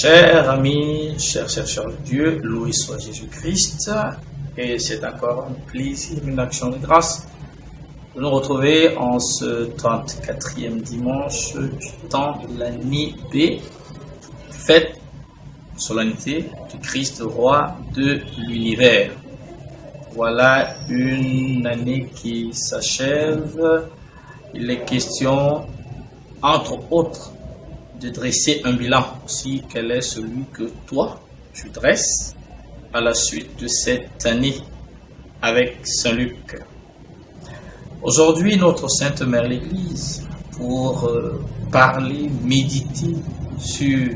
Chers amis, chers chercheurs de Dieu, loué soit Jésus-Christ, et c'est encore un plaisir, une action de grâce de nous retrouver en ce 34e dimanche du temps de l'année B, fête, solennité du Christ roi de l'univers. Voilà une année qui s'achève. Il est question, entre autres, de dresser un bilan aussi. Quel est celui que toi, tu dresses à la suite de cette année avec Saint-Luc? Aujourd'hui, notre Sainte Mère l'Église, pour parler, méditer sur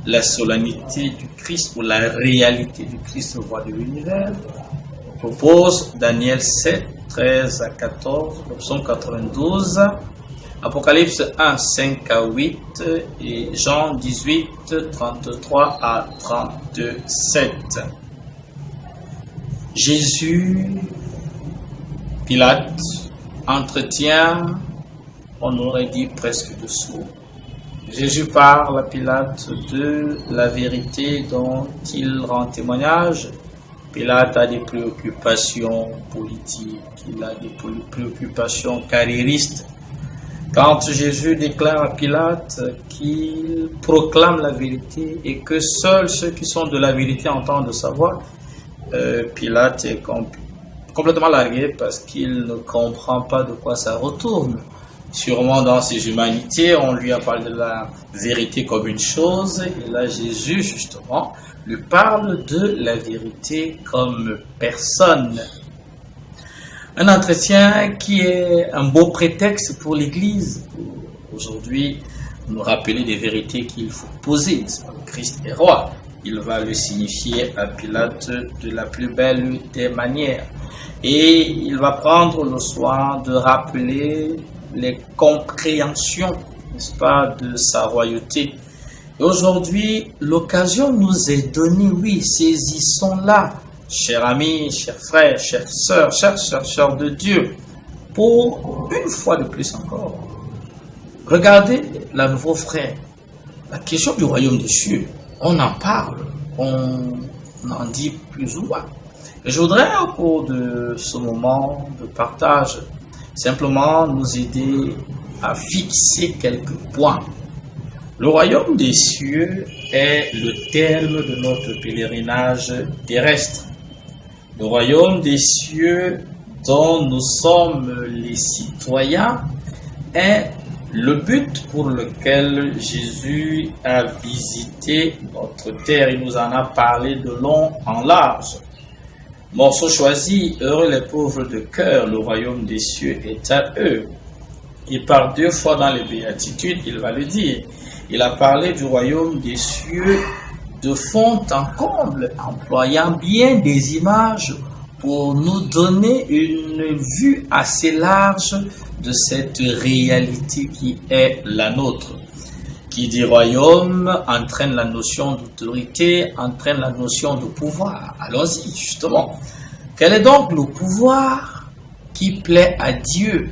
la solennité du Christ ou la réalité du Christ, le roi de l'univers, propose Daniel 7, 13 à 14, le psaume 92, Apocalypse 1, 5 à 8 et Jean 18, 33 à 37. Jésus, Pilate, entretient, on aurait dit presque de sourd. Jésus parle à Pilate de la vérité dont il rend témoignage. Pilate a des préoccupations politiques, il a des préoccupations carriéristes. Quand Jésus déclare à Pilate qu'il proclame la vérité et que seuls ceux qui sont de la vérité entendent sa voix, Pilate est complètement largué parce qu'il ne comprend pas de quoi ça retourne. Sûrement dans ses humanités, on lui a parlé de la vérité comme une chose, et là Jésus justement lui parle de la vérité comme personne. Un entretien qui est un beau prétexte pour l'Église, pour aujourd'hui nous rappeler des vérités qu'il faut poser. Le Christ est roi. Il va le signifier à Pilate de la plus belle des manières. Et il va prendre le soin de rappeler les compréhensions, n'est-ce pas, de sa royauté. Et aujourd'hui, l'occasion nous est donnée, oui, saisissons-la. Chers amis, chers frères, chères sœurs, chers chercheurs de Dieu, pour une fois de plus encore, regardez la nouveau frère. La question du royaume des cieux, on en parle, on en dit plus ou moins. Et je voudrais, au cours de ce moment de partage, simplement nous aider à fixer quelques points. Le royaume des cieux est le terme de notre pèlerinage terrestre. Le royaume des cieux dont nous sommes les citoyens est le but pour lequel Jésus a visité notre terre. Il nous en a parlé de long en large. Morceau choisi, heureux les pauvres de cœur, le royaume des cieux est à eux. Et par 2 fois dans les béatitudes, il va le dire. Il a parlé du royaume des cieux de fond en comble, employant bien des images pour nous donner une vue assez large de cette réalité qui est la nôtre. Qui dit royaume entraîne la notion d'autorité, entraîne la notion de pouvoir. Allons-y, justement. Quel est donc le pouvoir qui plaît à Dieu?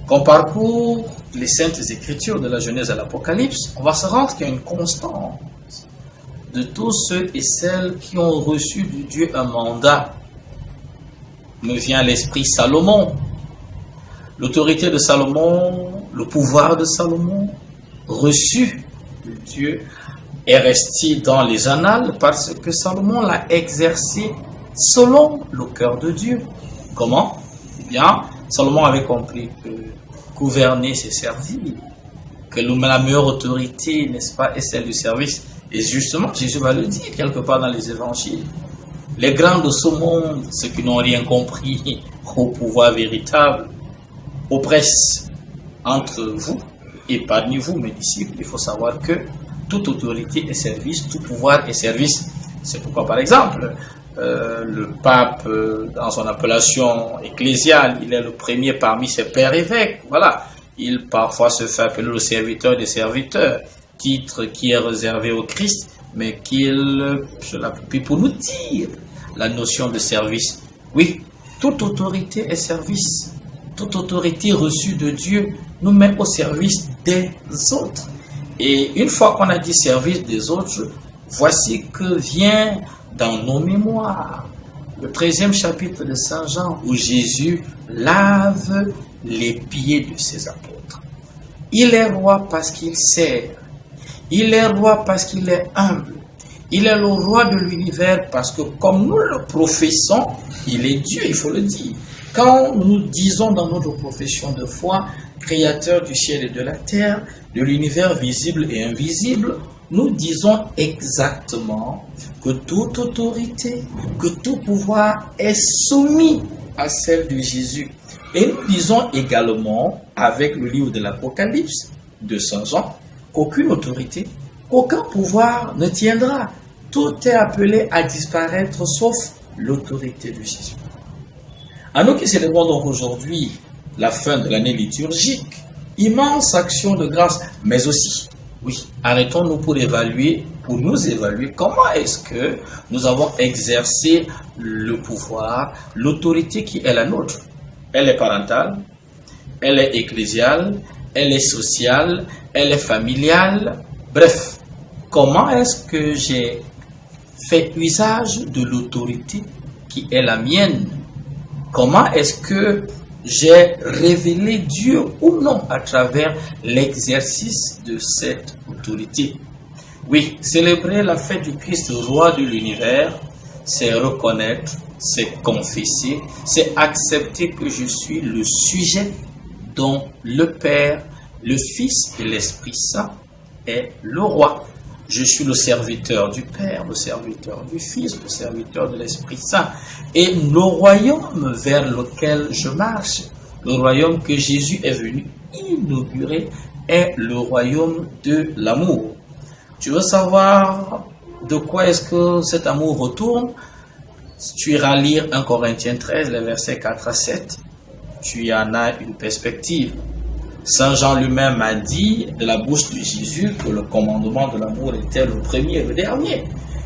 Qu'on parcourt les saintes écritures de la Genèse à l'Apocalypse, on va se rendre qu'il y a une constante de tous ceux et celles qui ont reçu de Dieu un mandat. Me vient à l'esprit Salomon, l'autorité de Salomon, le pouvoir de Salomon, reçu de Dieu, est resté dans les annales parce que Salomon l'a exercé selon le cœur de Dieu. Comment? Eh bien, Salomon avait compris que gouverner, c'est servir, que la meilleure autorité, n'est-ce pas, est celle du service. Et justement, Jésus va le dire quelque part dans les évangiles. Les grands de ce monde, ceux qui n'ont rien compris au pouvoir véritable, oppressent entre vous et parmi vous, mes disciples. Il faut savoir que toute autorité est service, tout pouvoir est service. C'est pourquoi, par exemple, le pape, dans son appellation ecclésiale, il est le premier parmi ses pères évêques. Voilà. Il parfois se fait appeler le serviteur des serviteurs, titre qui est réservé au Christ, mais puis pour nous dire la notion de service. Oui, toute autorité est service. Toute autorité reçue de Dieu nous met au service des autres. Et une fois qu'on a dit service des autres, voici que vient dans nos mémoires le 13e chapitre de Saint Jean, où Jésus lave les pieds de ses apôtres. Il est roi parce qu'il sert. Il est roi parce qu'il est humble. Il est le roi de l'univers parce que, comme nous le professons, il est Dieu, il faut le dire. Quand nous disons dans notre profession de foi, créateur du ciel et de la terre, de l'univers visible et invisible, nous disons exactement que toute autorité, que tout pouvoir est soumis à celle de Jésus. Et nous disons également, avec le livre de l'Apocalypse de Saint Jean, qu'aucune autorité, aucun pouvoir ne tiendra. Tout est appelé à disparaître sauf l'autorité de Jésus. À nous qui célébrons donc aujourd'hui la fin de l'année liturgique, immense action de grâce, mais aussi, oui, arrêtons-nous pour nous évaluer comment est-ce que nous avons exercé le pouvoir, l'autorité qui est la nôtre. Elle est parentale, elle est ecclésiale, elle est sociale, elle est familiale. Bref, comment est-ce que j'ai fait usage de l'autorité qui est la mienne? Comment est-ce que j'ai révélé Dieu ou non à travers l'exercice de cette autorité? Oui, célébrer la fête du Christ, roi de l'univers, c'est reconnaître, c'est confesser, c'est accepter que je suis le sujet dont le Père, le Fils et l'Esprit Saint est le roi. Je suis le serviteur du Père, le serviteur du Fils, le serviteur de l'Esprit Saint. Et le royaume vers lequel je marche, le royaume que Jésus est venu inaugurer, est le royaume de l'amour. Tu veux savoir de quoi est-ce que cet amour retourne? Tu iras lire 1 Corinthiens 13, les versets 4 à 7. Tu y en as une perspective. Saint Jean lui-même a dit de la bouche de Jésus que le commandement de l'amour était le premier et le dernier.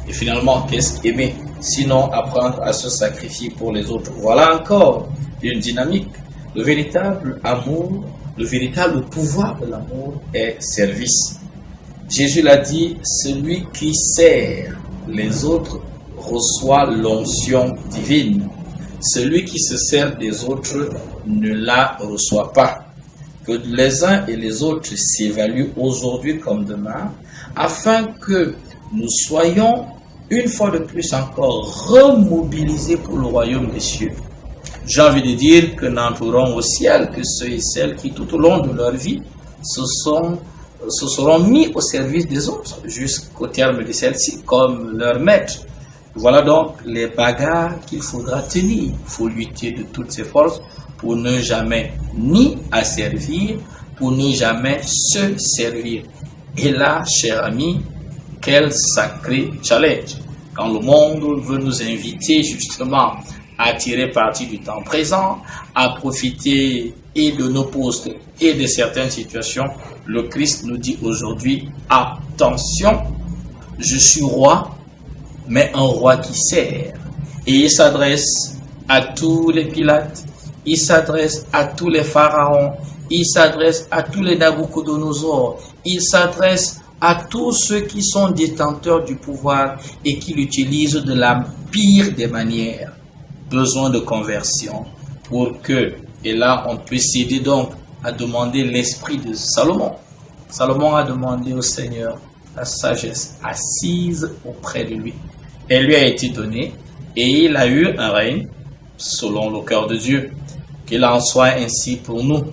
Et finalement, qu'est-ce qu'aimer? Sinon apprendre à se sacrifier pour les autres. Voilà encore une dynamique. Le véritable amour, le véritable pouvoir de l'amour est service. Jésus l'a dit, celui qui sert les autres reçoit l'onction divine. Celui qui se sert des autres ne la reçoit pas. Que les uns et les autres s'évaluent aujourd'hui comme demain, afin que nous soyons une fois de plus encore remobilisés pour le royaume des cieux. J'ai envie de dire que n'entreront au ciel que ceux et celles qui tout au long de leur vie se seront mis au service des autres jusqu'au terme de celle-ci comme leur maître. Voilà donc les bagarres qu'il faudra tenir. Il faut lutter de toutes ses forces pour ne jamais ni asservir, pour ne jamais se servir. Et là, cher ami, quel sacré challenge. Quand le monde veut nous inviter justement à tirer parti du temps présent, à profiter et de nos postes et de certaines situations, le Christ nous dit aujourd'hui, attention, je suis roi, mais un roi qui sert. Et il s'adresse à tous les Pilates, il s'adresse à tous les pharaons, il s'adresse à tous les Nabucodonosor, il s'adresse à tous ceux qui sont détenteurs du pouvoir et qui l'utilisent de la pire des manières. Besoin de conversion pour que, et là on peut s'aider donc à demander l'esprit de Salomon. Salomon a demandé au Seigneur la sagesse assise auprès de lui. Elle lui a été donnée et il a eu un règne selon le cœur de Dieu. Qu'il en soit ainsi pour nous.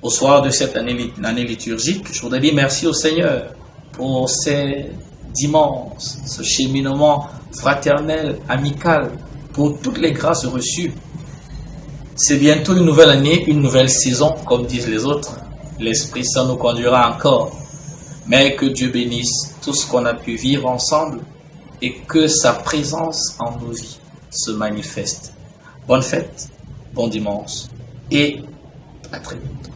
Au soir de cette année liturgique, je voudrais dire merci au Seigneur pour ces dimanches, ce cheminement fraternel, amical, pour toutes les grâces reçues. C'est bientôt une nouvelle année, une nouvelle saison, comme disent les autres. L'Esprit Saint nous conduira encore. Mais que Dieu bénisse tout ce qu'on a pu vivre ensemble et que sa présence en nos vies se manifeste. Bonne fête, bon dimanche et à très bientôt.